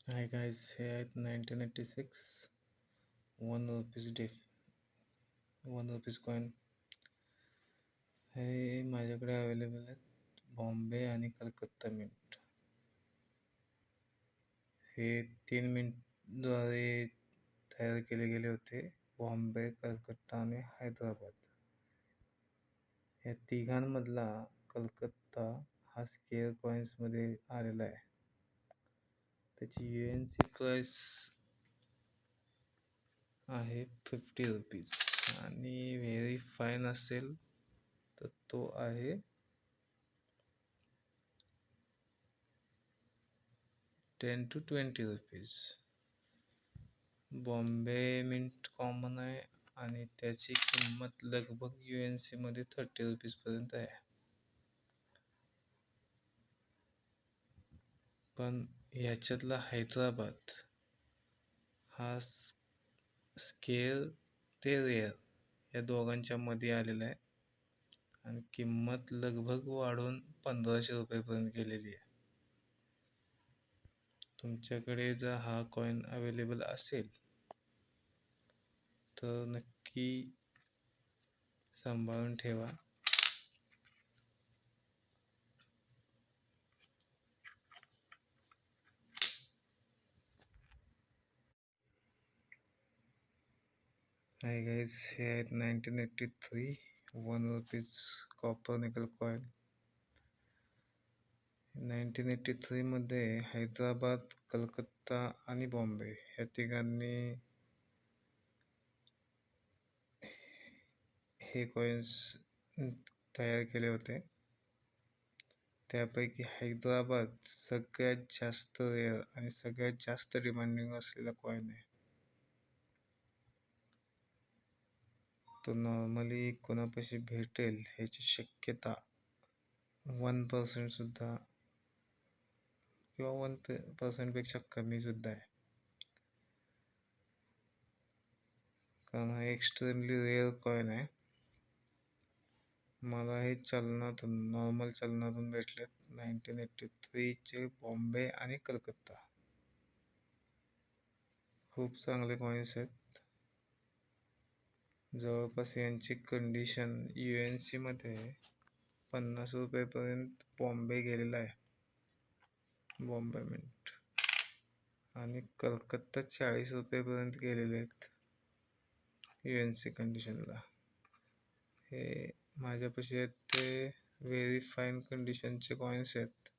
Hi guys, हे आहेत 1986 1 rupees 1 rupees coin. हे माझ्याकडे अवेलेबल आहेत बॉम्बे आणि कलकत्ता मिंट. हे 3 मिंटद्वारे तयार केले गेले होते. बॉम्बे, कलकत्ता आणि हैदराबाद या तिघांमधला कलकत्ता हा स्केअर कॉइन्समध्ये आलेला आहे. त्याची UNC प्राइस आहे 50 रुपीज आणि व्हेरी फाईन असेल तर तो आहे 10 to 20 rupees. Bombay Mint common आहे आणि त्याची किंमत लगभग UNC मध्ये 30 रुपीज पर्यंत आहे. पण ह्याच्यातला हैदराबाद हा स्केअर ते रेअर या दोघांच्या मध्ये आलेला आहे आणि किंमत लगभग वाढून 1500 रुपयेपर्यंत गेलेली आहे. तुमच्याकडे जर हा कॉइन अवेलेबल असेल तर नक्की सांभाळून ठेवा. हाय गाईज, हे आहेत 1983 1 रुपीज कॉपर निकल कॉइन. 1983 मध्ये हैदराबाद, कलकत्ता आणि बॉम्बे या तिघांनी हे कॉइन्स तयार केले होते. त्यापैकी हैदराबाद सगळ्यात जास्त रेअर आणि सगळ्यात जास्त डिमांडिंग असलेला कॉइन आहे. तो नॉर्मली कोणापाशी भेटेल ह्याची शक्यता 1% सुद्धा किंवा 1% पेक्षा कमी सुद्धा आहे, कारण हा एक्स्ट्रीमली रेअर कॉइन आहे. मला हे नॉर्मल चलनातून भेटलेत 1983 चे बॉम्बे आणि कलकत्ता. खूप चांगले कॉइन्स आहेत. जवळपास यांची कंडिशन UNC मध्ये 50 रुपयेपर्यंत बॉम्बे गेलेला आहे, बॉम्बे मिंट, आणि कलकत्ता 40 रुपयेपर्यंत गेलेले आहेत UNC कंडिशनला. हे माझ्यापाशी आहेत ते व्हेरी फाईन कंडिशनचे कॉइन्स आहेत.